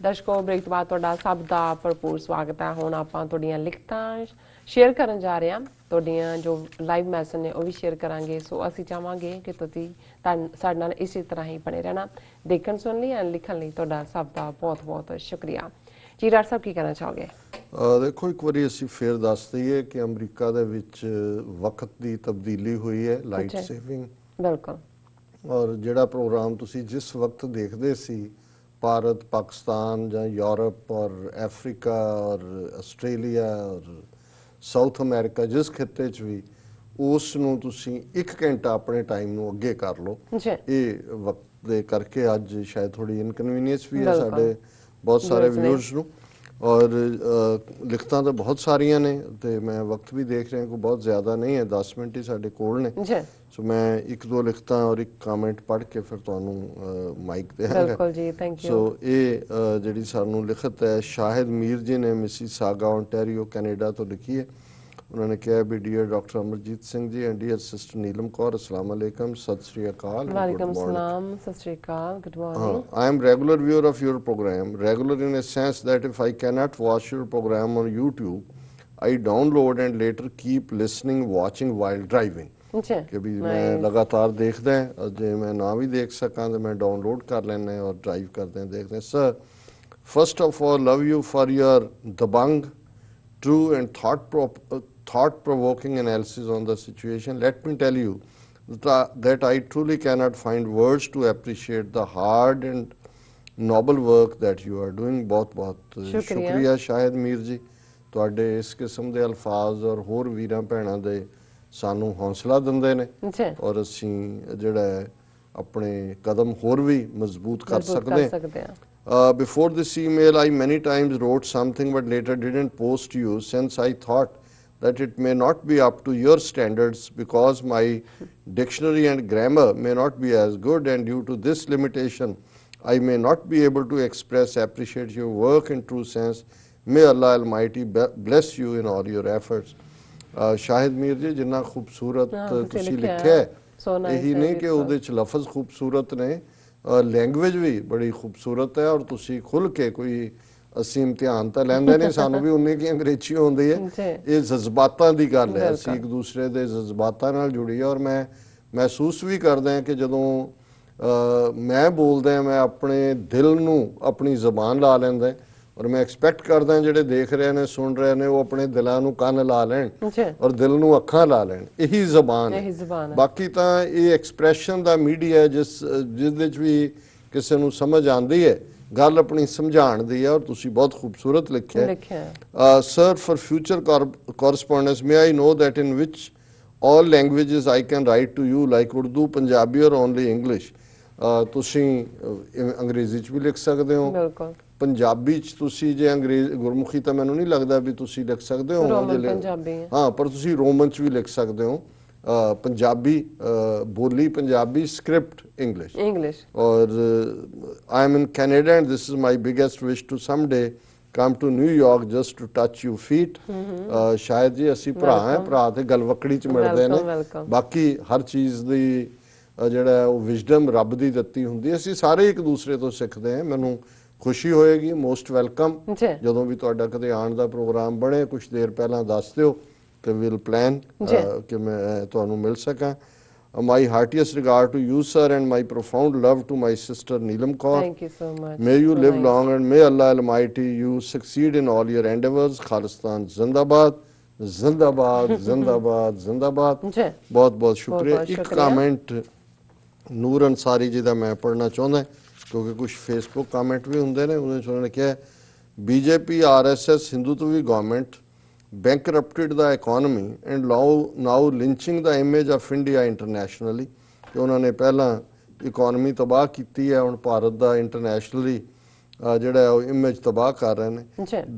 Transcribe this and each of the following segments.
ਦਰਸ਼ਕੋ break ਤੋਂ ਬਾਅਦ ਤੁਹਾਡਾ ਸਭ ਦਾ ਭਰਪੂਰ ਸਵਾਗਤ ਹੈ। ਹੁਣ ਆਪਾਂ ਤੁਹਾਡੀਆਂ ਲਿਖਤਾਂ ਸ਼ੇਅਰ ਕਰਨ ਜਾ ਰਹੇ ਹਾਂ, ਤੁਹਾਡੀਆਂ ਜੋ ਲਾਈਵ ਮੈਸੇਜ ਨੇ ਉਹ ਵੀ ਸ਼ੇਅਰ ਕਰਾਂਗੇ। ਸੋ ਅਸੀਂ ਚਾਹਾਂਗੇ ਕਿ ਤੁਸੀਂ ਸਾਡੇ ਨਾਲ ਇਸੇ ਤਰ੍ਹਾਂ ਹੀ ਬਣੇ ਰਹਿਣਾ। ਦੇਖਣ ਸੁਣ ਲਈ ਐਂਡ ਲਿਖਣ ਲਈ ਤੁਹਾਡਾ ਸਭ ਦਾ ਬਹੁਤ ਬਹੁਤ ਸ਼ੁਕਰੀਆ ਜੀ। ਡਾਕਟਰ ਸਾਹਿਬ ਕੀ ਕਹਿਣਾ ਚਾਹੋਗੇ? ਦੇਖੋ, ਇੱਕ ਵਾਰੀ ਅਸੀਂ ਫਿਰ ਦੱਸ ਦਈਏ ਕਿ ਅਮਰੀਕਾ ਦੇ ਵਿੱਚ ਵਕਤ ਦੀ ਤਬਦੀਲੀ ਹੋਈ ਹੈ, ਲਾਈਟ ਸੇਵਿੰਗ। ਬਿਲਕੁਲ। ਔਰ ਜਿਹੜਾ ਪ੍ਰੋਗਰਾਮ ਤੁਸੀਂ ਜਿਸ ਵਕਤ ਦੇਖਦੇ ਸੀ, ਭਾਰਤ, ਪਾਕਿਸਤਾਨ ਜਾਂ ਯੂਰਪ ਔਰ ਅਫਰੀਕਾ ਔਰ ਆਸਟ੍ਰੇਲੀਆ ਔਰ ਸਾਊਥ ਅਮਰੀਕਾ, ਜਿਸ ਖਿੱਤੇ 'ਚ ਵੀ, ਉਸ ਨੂੰ ਤੁਸੀਂ 1 ਘੰਟਾ ਆਪਣੇ ਟਾਈਮ ਨੂੰ ਅੱਗੇ ਕਰ ਲਓ। ਇਹ ਵਕਤ ਦੇ ਕਰਕੇ ਅੱਜ ਸ਼ਾਇਦ ਥੋੜੀ ਇਨਕਨਵੀਨੀਅੰਸ ਵੀ ਹੈ ਸਾਡੇ ਬਹੁਤ ਸਾਰੇ ਵਿਊਅਰਸ ਨੂੰ। ਔਰ ਲਿਖਤਾਂ ਤਾਂ ਬਹੁਤ ਸਾਰੀਆਂ ਨੇ ਤੇ ਮੈਂ ਵਕਤ ਵੀ ਦੇਖ ਰਿਹਾ ਕੋਈ ਬਹੁਤ ਜ਼ਿਆਦਾ ਨਹੀਂ ਹੈ, 10 ਮਿੰਟ ਹੀ ਸਾਡੇ ਕੋਲ ਨੇ। ਸੋ ਮੈਂ 1-2 ਲਿਖਤਾਂ ਔਰ 1 ਕਮੈਂਟ ਪੜ੍ਹ ਕੇ ਫਿਰ ਤੁਹਾਨੂੰ ਮਾਈਕ ਦੇਵਾਂਗਾ। ਬਿਲਕੁਲ ਜੀ, ਥੈਂਕ ਯੂ। ਸੋ ਇਹ ਜਿਹੜੀ ਸਾਨੂੰ ਲਿਖਤ ਹੈ ਸ਼ਾਹਿਦ ਮੀਰ ਜੀ ਨੇ ਮਿਸੀਸਾਗਾ ਓਨਟਾਰੀਓ ਕੈਨੇਡਾ ਤੋਂ ਲਿਖੀ ਹੈ। उन्होंने कहा भी dear doctor Amarjeet Singh ji and dear sister Neelam Kaur, अस्सलाम वालेकुम, सत श्री अकाल, वालेकुम सलाम, सत श्री अकाल, good morning. I am regular viewer of your program, regular in a sense that if I cannot watch your program on YouTube, I download and later keep listening, watching while driving। कि भी मैं लगातार देखदा है, जे मैं ना भी देख सकां तो मैं डाउनलोड कर लेना और ड्राइव करते हैं देखते हैं। Sir, first of all love you for your Dabangg, true and thought-provoking analysis on the situation. Let me tell you that I truly cannot find words to appreciate the hard and noble work that you are doing। बहुत शुक्रिया शाहिद मीर जी, ਤੁਹਾਡੇ ਇਸ ਕਿਸਮ ਦੇ ਅਲਫਾਜ਼ ਔਰ ਹੋਰ ਵੀਰਾਂ ਭੈਣਾਂ ਦੇ ਸਾਨੂੰ ਹੌਸਲਾ ਦਿੰਦੇ ਨੇ ਔਰ ਅਸੀਂ ਜਿਹੜਾ ਹੈ ਆਪਣੇ ਕਦਮ ਹੋਰ ਵੀ ਮਜ਼ਬੂਤ ਕਰ ਸਕਦੇ ਹਾਂ। Before this email, I many times wrote something but later didn't post you since I thought that it may not be up to your standards because my dictionary and grammar may not be as good, and due to this limitation, I may not be able to appreciate your work in true sense. May Allah Almighty bless you in all your efforts। Shahid Mir ji, ਜਿੰਨਾ ਖੂਬਸੂਰਤ ਤੁਸੀਂ ਲਿਖਿਆ ਇਹੀ ਨਹੀਂ ਕਿ ਉਹਦੇ 'ਚ ਲਫ਼ਜ਼ ਖੂਬਸੂਰਤ ਨੇ, ਲੈਂਗੁਏਜ ਵੀ ਬੜੀ ਖੂਬਸੂਰਤ ਹੈ। ਔਰ ਤੁਸੀਂ ਖੁੱਲ੍ਹ ਕੇ, ਕੋਈ ਅਸੀਂ ਇਮਤਿਹਾਨ ਤਾਂ ਲੈਂਦੇ ਨਹੀਂ, ਸਾਨੂੰ ਵੀ ਉਨੀ ਕੀ ਅੰਗਰੇਜ਼ੀ ਆਉਂਦੀ ਹੈ। ਇਹ ਜਜ਼ਬਾਤਾਂ ਦੀ ਗੱਲ ਹੈ, ਅਸੀਂ ਇੱਕ ਦੂਸਰੇ ਦੇ ਜਜ਼ਬਾਤਾਂ ਨਾਲ ਜੁੜੀ ਹੈ। ਔਰ ਮੈਂ ਮਹਿਸੂਸ ਵੀ ਕਰਦਾ ਹਾਂ ਕਿ ਜਦੋਂ ਮੈਂ ਬੋਲਦਾ ਮੈਂ ਆਪਣੇ ਦਿਲ ਨੂੰ ਆਪਣੀ ਜ਼ਬਾਨ ਲਾ ਲੈਂਦਾ ਔਰ ਮੈਂ ਐਕਸਪੈਕਟ ਕਰਦਾ ਜਿਹੜੇ ਦੇਖ ਰਹੇ ਨੇ, ਸੁਣ ਰਹੇ ਨੇ, ਉਹ ਆਪਣੇ ਦਿਲਾਂ ਨੂੰ ਕੰਨ ਲਾ ਲੈਣ ਔਰ ਦਿਲ ਨੂੰ ਅੱਖਾਂ ਲਾ ਲੈਣ। ਇਹੀ ਜ਼ਬਾਨ ਹੈ। ਬਾਕੀ ਤਾਂ ਇਹ ਐਕਸਪ੍ਰੈਸ਼ਨ ਦਾ ਮੀਡੀਆ ਜਿਸ ਵਿੱਚ ਵੀ ਕਿਸੇ ਨੂੰ ਸਮਝ ਆਉਂਦੀ ਹੈ, ਗੱਲ ਆਪਣੀ ਸਮਝਾਉਣ ਦੀ ਹੈ। ਔਰ ਤੁਸੀਂ ਬਹੁਤ ਖੂਬਸੂਰਤ ਲਿਖਿਆ। Sir, for future correspondence may I know that in ਵਿਚ all languages I can write to you like Urdu, Punjabi or only English। ਤੁਸੀਂ ਅੰਗਰੇਜ਼ੀ 'ਚ ਵੀ ਲਿਖ ਸਕਦੇ ਹੋ, ਪੰਜਾਬੀ 'ਚ ਤੁਸੀਂ ਜੇ ਗੁਰਮੁਖੀ ਤਾਂ ਮੈਨੂੰ ਨਹੀਂ ਲੱਗਦਾ ਵੀ ਤੁਸੀਂ ਲਿਖ ਸਕਦੇ ਹੋ, ਹਾਂ, ਪਰ ਤੁਸੀਂ ਰੋਮਨ 'ਚ ਵੀ ਲਿਖ ਸਕਦੇ ਹੋ। ਪੰਜਾਬੀ ਬੋਲੀ ਪੰਜਾਬੀ, ਸਕ੍ਰਿਪਟ ਇੰਗਲਿਸ਼। ਔਰ I am in Canada and this is my biggest wish to someday come to New York just to touch your feet। ਸ਼ਾਇਦ ਜੀ ਅਸੀਂ ਭਰਾ ਹੈ, ਭਰਾ ਤੇ ਗਲਵਕੜੀ 'ਚ ਮਿਲਦੇ ਨੇ। ਬਾਕੀ ਹਰ ਚੀਜ਼ ਦੀ ਜਿਹੜਾ ਉਹ ਵਿਜ਼ਡਮ ਰੱਬ ਦੀ ਦਿੱਤੀ ਹੁੰਦੀ, ਅਸੀਂ ਸਾਰੇ ਇੱਕ ਦੂਸਰੇ ਤੋਂ ਸਿੱਖਦੇ ਹਾਂ। ਮੈਨੂੰ ਖੁਸ਼ੀ ਹੋਏਗੀ, ਮੋਸਟ ਵੈਲਕਮ। ਜਦੋਂ ਵੀ ਤੁਹਾਡਾ ਕਦੇ ਆਉਣ ਦਾ ਪ੍ਰੋਗਰਾਮ ਬਣੇ, ਕੁਛ ਦੇਰ ਪਹਿਲਾਂ ਦੱਸ ਦਿਓ ਤੇ ਵਿਲ ਪਲਾਨ ਕਿ ਮੈਂ ਤੁਹਾਨੂੰ ਮਿਲ ਸਕਾਂ। My heartiest regard to you, sir, and my profound love to my sister Neelam Kaur। Thank you so much। May you live long and may Allah Almighty you succeed in all your endeavors। Khalistan Zindabad, Zindabad, Zindabad, Zindabad। बहुत बहुत शुक्रिया। एक comment ਨੂਰ ਅੰਸਾਰੀ ਜੀ ਦਾ ਮੈਂ ਪੜ੍ਹਨਾ ਚਾਹੁੰਦਾ ਕਿਉਂਕਿ ਕੁਝ ਫੇਸਬੁੱਕ ਕਮੈਂਟ ਵੀ ਹੁੰਦੇ ਨੇ। ਉਹਨਾਂ ਨੇ ਕਿਹਾ BJP RSS ਹਿੰਦੂਤਵੀ government bankrupted the economy and now lynching the image of India internationally। ਕਿ ਉਹਨਾਂ ਨੇ ਪਹਿਲਾਂ ਇਕੋਨਮੀ ਤਬਾਹ ਕੀਤੀ ਹੈ, ਹੁਣ ਭਾਰਤ ਦਾ ਇੰਟਰਨੈਸ਼ਨਲੀ ਜਿਹੜਾ ਉਹ ਇਮੇਜ ਤਬਾਹ ਕਰ ਰਹੇ ਨੇ।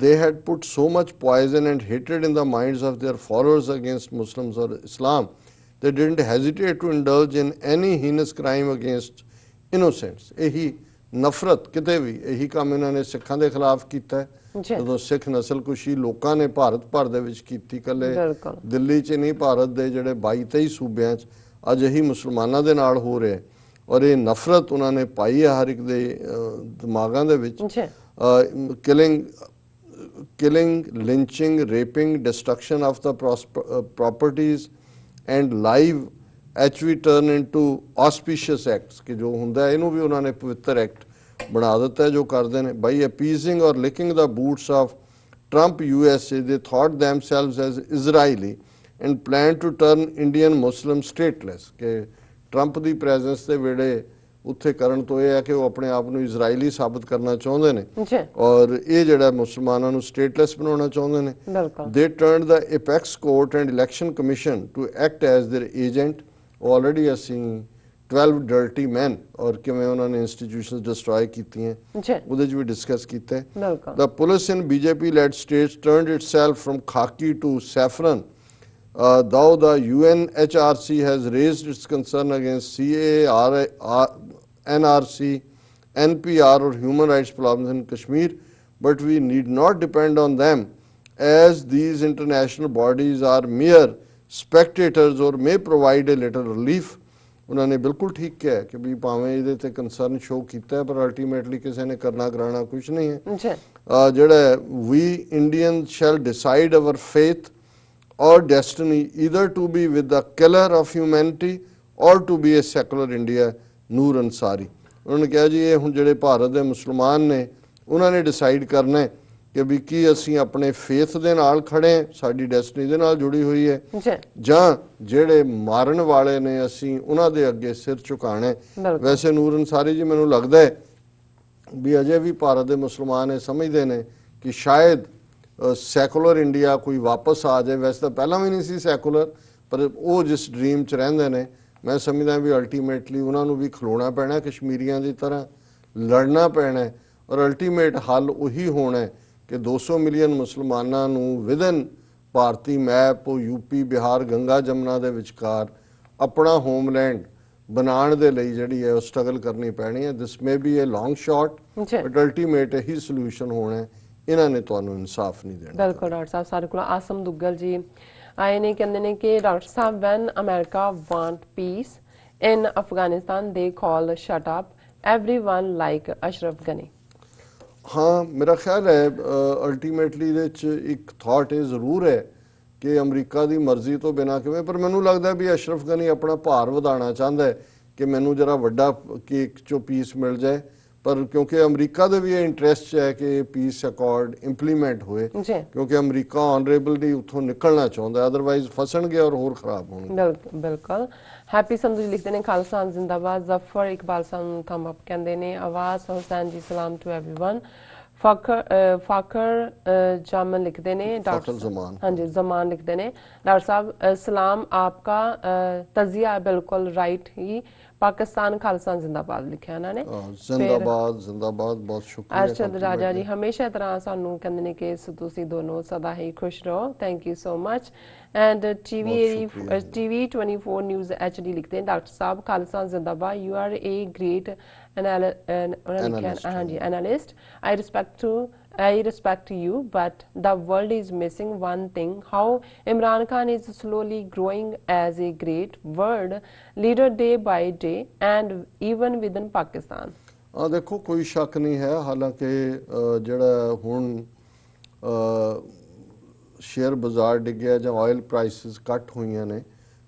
they had put so much poison and hatred in the minds of their followers against Muslims or Islam, they didn't hesitate to indulge in any heinous crime against innocents। ਇਹੀ ਨਫ਼ਰਤ ਕਿਤੇ ਵੀ ਇਹੀ ਕੰਮ ਇਹਨਾਂ ਨੇ ਸਿੱਖਾਂ ਦੇ ਖਿਲਾਫ ਕੀਤਾ। ਜਦੋਂ ਸਿੱਖ ਨਸਲਕੁਸ਼ੀ ਲੋਕਾਂ ਨੇ ਭਾਰਤ ਭਰ ਦੇ ਵਿੱਚ ਕੀਤੀ, ਇਕੱਲੇ ਦਿੱਲੀ 'ਚ ਨਹੀਂ, ਭਾਰਤ ਦੇ ਜਿਹੜੇ 22-23 ਸੂਬਿਆਂ 'ਚ ਅੱਜ ਇਹੀ ਮੁਸਲਮਾਨਾਂ ਦੇ ਨਾਲ ਹੋ ਰਿਹਾ। ਔਰ ਇਹ ਨਫ਼ਰਤ ਉਹਨਾਂ ਨੇ ਪਾਈ ਹੈ ਹਰ ਇੱਕ ਦੇ ਦਿਮਾਗਾਂ ਦੇ ਵਿੱਚ। killing, lynching, raping, destruction of the properties and live HV turn into auspicious acts कि जो ਹੁੰਦਾ है ਇਹਨੂੰ ਵੀ ਉਹਨਾਂ ਨੇ ਪਵਿੱਤਰ ਐਕਟ ਬਣਾ ਦਿੱਤਾ ਜੋ ਕਰਦੇ ਨੇ by appeasing or licking the boots of Trump USA they thought themselves as Israeli and planned to turn Indian Muslim stateless ਕਿ ਟਰੰਪ ਦੀ ਪ੍ਰੈਜ਼ੈਂਸ ਦੇ ਵੇੜੇ ਉੱਥੇ ਕਰਨ ਤੋਂ ਇਹ ਹੈ ਕਿ ਉਹ ਆਪਣੇ ਆਪ ਨੂੰ ਇਜ਼ਰਾਈਲੀ ਸਾਬਤ ਕਰਨਾ ਚਾਹੁੰਦੇ ਨੇ ਔਰ ਇਹ ਜਿਹੜਾ ਮੁਸਲਮਾਨਾਂ ਨੂੰ ਸਟੇਟਲੈਸ ਬਣਾਉਣਾ ਚਾਹੁੰਦੇ ਨੇ they turned the apex court and election commission to act as their agent already ਅਸੀਂ 12 ਡਰਟੀ ਮੈਨ ਔਰ ਕਿਵੇਂ ਉਹਨਾਂ ਨੇ ਇੰਸਟੀਟਿਊਸ਼ਨਸ ਡਿਸਟਰੋਏ ਕੀਤੀਆਂ ਉਹਦੇ 'ਚ ਵੀ ਡਿਸਕਸ ਕੀਤਾ ਹੈ the police in BJP led states turned itself from khaki to saffron though the UNHRC has raised its concern against CAA, NRC, NPR or human rights problems in Kashmir, but we need not depend on them as these international bodies are mere spectators or may provide a little relief. ਉਹਨਾਂ ਨੇ ਬਿਲਕੁਲ ਠੀਕ ਕਿਹਾ ਕਿ ਵੀ ਭਾਵੇਂ ਇਹਦੇ ਤੇ concern show ਕੀਤਾ ਪਰ ਅਲਟੀਮੇਟਲੀ ਕਿਸੇ ਨੇ ਕਰਨਾ ਕਰਾਣਾ ਕੁਝ ਨਹੀਂ ਹੈ ਜਿਹੜਾ we Indians shall decide our fate or destiny either to be with the killer of humanity or to be a secular India ਨੂਰ ਅੰਸਾਰੀ ਉਹਨਾਂ ਨੇ ਕਿਹਾ ਜੀ ਇਹ ਹੁਣ ਜਿਹੜੇ ਭਾਰਤ ਦੇ ਮੁਸਲਮਾਨ ਨੇ ਉਹਨਾਂ ਨੇ ਡਿਸਾਈਡ ਕਰਨਾ ਕਿ ਵੀ ਕੀ ਅਸੀਂ ਆਪਣੇ ਫੇਥ ਦੇ ਨਾਲ ਖੜੇ ਸਾਡੀ ਡੈਸਟਨੀ ਦੇ ਨਾਲ ਜੁੜੀ ਹੋਈ ਹੈ ਜਾਂ ਜਿਹੜੇ ਮਾਰਨ ਵਾਲੇ ਨੇ ਅਸੀਂ ਉਹਨਾਂ ਦੇ ਅੱਗੇ ਸਿਰ ਝੁਕਾਣਾ ਵੈਸੇ ਨੂਰ ਅੰਸਾਰੀ ਜੀ ਮੈਨੂੰ ਲੱਗਦਾ ਹੈ ਵੀ ਅਜੇ ਵੀ ਭਾਰਤ ਦੇ ਮੁਸਲਮਾਨ ਇਹ ਸਮਝਦੇ ਨੇ ਕਿ ਸ਼ਾਇਦ ਸੈਕੂਲਰ ਇੰਡੀਆ ਕੋਈ ਵਾਪਸ ਆ ਜਾਏ ਵੈਸੇ ਤਾਂ ਪਹਿਲਾਂ ਵੀ ਨਹੀਂ ਸੀ ਸੈਕੂਲਰ ਪਰ ਉਹ ਜਿਸ ਡ੍ਰੀਮ 'ਚ ਰਹਿੰਦੇ ਨੇ ਮੈਂ ਸਮਝਦਾ ਵੀ ਅਲਟੀਮੇਟਲੀ ਉਹਨਾਂ ਨੂੰ ਵੀ ਖਲੋਣਾ ਪੈਣਾ ਕਸ਼ਮੀਰੀਆਂ ਦੀ ਤਰ੍ਹਾਂ ਲੜਨਾ ਪੈਣਾ ਔਰ ਅਲਟੀਮੇਟ ਹੱਲ ਉਹੀ ਹੋਣਾ ਕਿ 200 ਮਿਲੀਅਨ ਮੁਸਲਮਾਨਾਂ ਨੂੰ ਵਿਦਨ ਭਾਰਤੀ ਮੈਪ ਉਹ ਯੂਪੀ ਬਿਹਾਰ ਗੰਗਾ ਜਮਨਾ ਦੇ ਵਿਚਕਾਰ ਆਪਣਾ ਹੋਮਲੈਂਡ ਬਣਾਉਣ ਦੇ ਲਈ ਜਿਹੜੀ ਹੈ ਉਹ ਸਟਰਗਲ ਕਰਨੀ ਪੈਣੀ ਹੈ this may be a long shot but ultimate ਇਹੀ ਸੋਲੂਸ਼ਨ ਹੋਣਾ ਇਹਨਾਂ ਨੇ ਤੁਹਾਨੂੰ ਇਨਸਾਫ ਨਹੀਂ ਦੇਣਾ ਬਿਲਕੁਲ ਡਾਕਟਰ ਸਾਹਿਬ ਸਾਡੇ ਕੋਲ ਆਸਮ ਦੁੱਗਲ ਜੀ ਆਏ ਨੇ ਕਹਿੰਦੇ ਨੇ ਕਿ ਡਾਕਟਰ ਸਾਹਿਬ when America want peace in Afghanistan they call shut up everyone like Ashraf Ghani ਹਾਂ ਮੇਰਾ ਖਿਆਲ ਹੈ ਅਲਟੀਮੇਟਲੀ ਇਹਦੇ 'ਚ ਇੱਕ ਥਾਟ ਇਹ ਜ਼ਰੂਰ ਹੈ ਕਿ ਅਮਰੀਕਾ ਦੀ ਮਰਜ਼ੀ ਤੋਂ ਬਿਨਾਂ ਕਿਵੇਂ ਪਰ ਮੈਨੂੰ ਲੱਗਦਾ ਵੀ ਅਸ਼ਰਫ ਗਨੀ ਆਪਣਾ ਭਾਰ ਵਧਾਉਣਾ ਚਾਹੁੰਦਾ ਹੈ ਕਿ ਮੈਨੂੰ ਜਰਾ ਵੱਡਾ ਕੇਕ 'ਚੋਂ ਪੀਸ ਮਿਲ ਜਾਏ ਪਰ ਕਿਉਂਕਿ ਅਮਰੀਕਾ ਦੇ ਵੀ ਇਹ ਇੰਟਰਸਟ ਹੈ ਕਿ ਪੀਸ ਅਕੋਰਡ ਇੰਪਲੀਮੈਂਟ ਹੋਏ ਕਿਉਂਕਿ ਅਮਰੀਕਾ ਆਨਰੇਬਲੀ ਉੱਥੋਂ ਨਿਕਲਣਾ ਚਾਹੁੰਦਾ ਅਦਰਵਾਈਜ਼ ਫਸਣਗੇ ਔਰ ਹੋਰ ਖਰਾਬ ਹੋਣਗੇ ਬਿਲਕੁਲ ਹੈਪੀ ਸੰਧੂ ਜੀ ਲਿਖਦੇ ਨੇ ਖਾਲਸਾ ਜ਼ਿੰਦਾਬਾਦ ਜ਼ਫਰ ਇਕਬਾਲ ਸਾਨੂੰ ਥੰਬ ਅਪ ਕਹਿੰਦੇ ਨੇ ਆਵਾਜ਼ ਹੁਸੈਨ ਜੀ ਸਲਾਮ ਟੂ एवरीवन फाखर जामन लिखते ने डॉक्टर हाँ जी जमान लिखते ने डॉक्टर साहब सलाम आपका तजिया बिल्कुल राइट ही पाकिस्तान खालसा जिंदाबाद लिखा इन्होंने जिंदाबाद जिंदाबाद बहुत शुक्रिया अरशद राजा जी हमेशा तरह सानू कहंदे ने कि तुसी दोनों सदा ही खुश रहो thank you so much and TV24 news HD लिखते हैं डॉक्टर साहब खालसा जिंदाबाद you are a great analyst I respect you but the world is missing one thing how Imran Khan is slowly growing as a great world leader day by day and even within Pakistan देखो कोई शक नहीं है हालांकि ਜਿਹੜਾ ਹੁਣ share बाजार डिग्या ਜਾਂ ऑयल प्राइसेस ਘਟ ਹੋਈਆਂ ਨੇ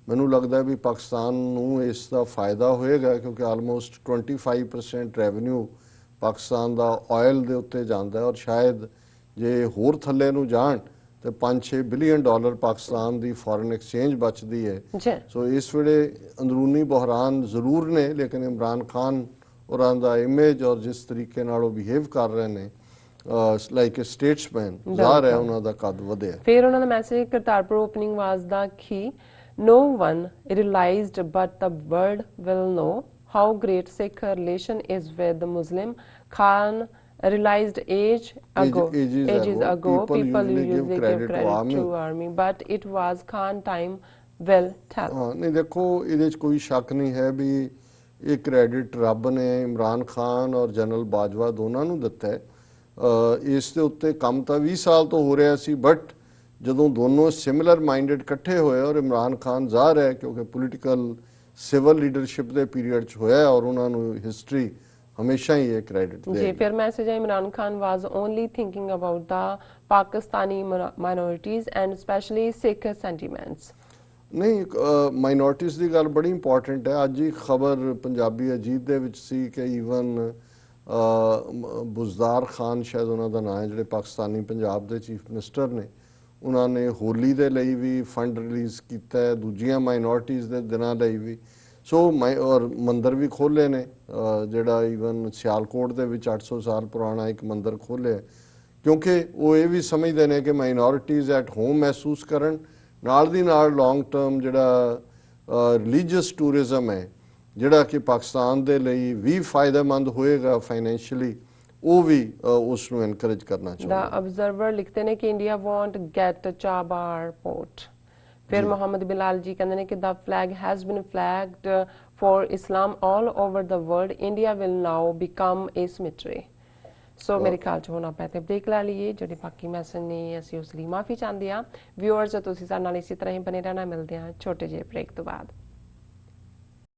ਮੈਨੂੰ ਲੱਗਦਾ ਵੀ ਪਾਕਿਸਤਾਨ ਨੂੰ ਇਸ ਦਾ ਫਾਇਦਾ ਹੋਏਗਾ ਕਿਉਂਕਿ ਆਲਮੋਸਟ 25% ਰੈਵਨਿਊ ਪਾਕਿਸਤਾਨ ਦਾ ਆਇਲ ਦੇ ਉੱਤੇ ਜਾਂਦਾ ਹੈ ਔਰ ਸ਼ਾਇਦ ਜੇ ਹੋਰ ਥੱਲੇ ਨੂੰ ਜਾਣ ਤੇ 5-6 ਬਿਲੀਅਨ ਡਾਲਰ ਪਾਕਿਸਤਾਨ ਦੀ ਫੋਰਨ ਐਕਸਚੇਂਜ ਬਚਦੀ ਹੈ ਸੋ ਇਸ ਵੇਲੇ ਅੰਦਰੂਨੀ ਬੁਹਰਾਨ ਜ਼ਰੂਰ ਨੇ ਲੇਕਿਨ ਇਮਰਾਨ ਖਾਨ ਹੋਰਾਂ ਦਾ ਇਮੇਜ ਔਰ ਜਿਸ ਤਰੀਕੇ ਨਾਲ ਉਹ ਬਿਹੇਵ ਕਰ ਰਹੇ ਨੇ ਲਾਈਕ ਅ ਸਟੇਟਸਮੈਨ ਜ਼ਾਹਰ ਹੈ ਉਹਨਾਂ ਦਾ ਕੱਦ ਵਧਿਆ ਫਿਰ ਉਹਨਾਂ ਦਾ message Kartarpur opening was the Ki No one realized but the world will know how great Sikh relation is with the Muslim. Khan realized ages ago. People usually give credit to army, but it was Khan time will tell. नहीं देखो ਇਹਦੇ 'ਚ ਕੋਈ ਸ਼ੱਕ ਨਹੀਂ ਹੈ ਵੀ ਇਹ credit ਰੱਬ ਨੇ ਇਮਰਾਨ ਖਾਨ ਔਰ ਜਨਰਲ ਬਾਜਵਾ ਦੋਨਾਂ ਨੂੰ ਦਿੱਤਾ ਹੈ ਇਸ ਦੇ ਉੱਤੇ ਕੰਮ ਤਾਂ 20 ਸਾਲ ਤੋਂ ਹੋ ਰਿਹਾ ਸੀ ਬਟ ਜਦੋਂ ਦੋਨੋਂ ਸਿਮਿਲਰ ਮਾਈਂਡਡ ਇਕੱਠੇ ਹੋਏ ਔਰ ਇਮਰਾਨ ਖਾਨ ਜ਼ਾਹਰ ਹੈ ਕਿਉਂਕਿ ਪੋਲੀਟੀਕਲ ਸਿਵਲ ਲੀਡਰਸ਼ਿਪ ਦੇ ਪੀਰੀਅਡ 'ਚ ਹੋਇਆ ਔਰ ਉਹਨਾਂ ਨੂੰ ਹਿਸਟਰੀ ਹਮੇਸ਼ਾ ਹੀ ਇਹ ਕ੍ਰੈਡਿਟ ਜੀ ਫਿਰ ਮੈਸੇਜ ਹੈ Imran Khan was only thinking about the Pakistani minorities and specially Sikh sentiments. ਨਹੀਂ, ਮਾਈਨੋਰਟੀਜ਼ ਦੀ ਗੱਲ ਬੜੀ ਇੰਪੋਰਟੈਂਟ ਹੈ। ਅੱਜ ਹੀ ਖਬਰ ਪੰਜਾਬੀ ਅਜੀਤ ਦੇ ਵਿੱਚ ਸੀ ਕਿ ਈਵਨ ਬੁਜ਼ਦਾਰ ਖਾਨ ਸ਼ਾਇਦ ਉਹਨਾਂ ਦਾ ਨਾਂ ਹੈ, ਜਿਹੜੇ ਪਾਕਿਸਤਾਨੀ ਪੰਜਾਬ ਦੇ ਚੀਫ ਮਿਨਿਸਟਰ ਨੇ, ਉਹਨਾਂ ਨੇ ਹੋਲੀ ਦੇ ਲਈ ਵੀ ਫੰਡ ਰਿਲੀਜ਼ ਕੀਤਾ ਹੈ, ਦੂਜੀਆਂ ਮਾਈਨੋਰਟੀਜ਼ ਦੇ ਦਿਨਾਂ ਲਈ ਵੀ। ਸੋ ਔਰ ਮੰਦਰ ਵੀ ਖੋਲ੍ਹੇ ਨੇ, ਜਿਹੜਾ ਈਵਨ ਸਿਆਲਕੋਟ ਦੇ ਵਿੱਚ 800 ਸਾਲ ਪੁਰਾਣਾ ਇੱਕ ਮੰਦਰ ਖੋਲ੍ਹਿਆ, ਕਿਉਂਕਿ ਉਹ ਇਹ ਵੀ ਸਮਝਦੇ ਨੇ ਕਿ ਮਾਈਨੋਰਟੀਜ਼ ਐਟ ਹੋਮ ਮਹਿਸੂਸ ਕਰਨ, ਨਾਲ ਦੀ ਨਾਲ ਲੌਂਗ ਟਰਮ ਜਿਹੜਾ ਰਿਲੀਜੀਅਸ ਟੂਰਿਜ਼ਮ ਹੈ, ਜਿਹੜਾ ਕਿ ਪਾਕਿਸਤਾਨ ਦੇ ਲਈ ਵੀ ਫਾਇਦੇਮੰਦ ਹੋਏਗਾ ਫਾਈਨੈਂਸ਼ੀਅਲੀ, ਉਹ ਵੀ ਉਸ ਨੂੰ ਐਨਕਰੇਜ ਕਰਨਾ ਚਾਹੁੰਦਾ। ਦਾ ਅਬਜ਼ਰਵਰ ਲਿਖਦੇ ਨੇ ਕਿ India won't get Chabahar port. ਫਿਰ ਮੁਹੰਮਦ ਬਿਲਾਲ ਜੀ ਕਹਿੰਦੇ ਨੇ ਕਿ the flag has been flagged for Islam all over the world, India will now become a cemetery. So ਮੇਰੇ ਖਿਆਲ ਚ ਹੁਣ ਆਪਾਂ ਇੱਥੇ ਬ੍ਰੇਕ ਲੈ ਲਈਏ। ਜਿਹੜੇ ਬਾਕੀ ਮੈਸੇਜ ਨੇ ਅਸੀਂ ਉਸ ਲਈ ਮਾਫੀ ਚਾਹੁੰਦੇ ਹਾਂ। ਵਿਊਅਰਸ ਤੁਸੀਂ ਸਾਡੇ ਨਾਲ ਇਸੇ ਤਰ੍ਹਾਂ ਹੀ ਬਣੇ ਰਹਿਣਾ, ਮਿਲਦੇ ਹਾਂ ਛੋਟੇ ਜਿਹੇ ਬ੍ਰੇਕ ਤੋਂ ਬਾਅਦ।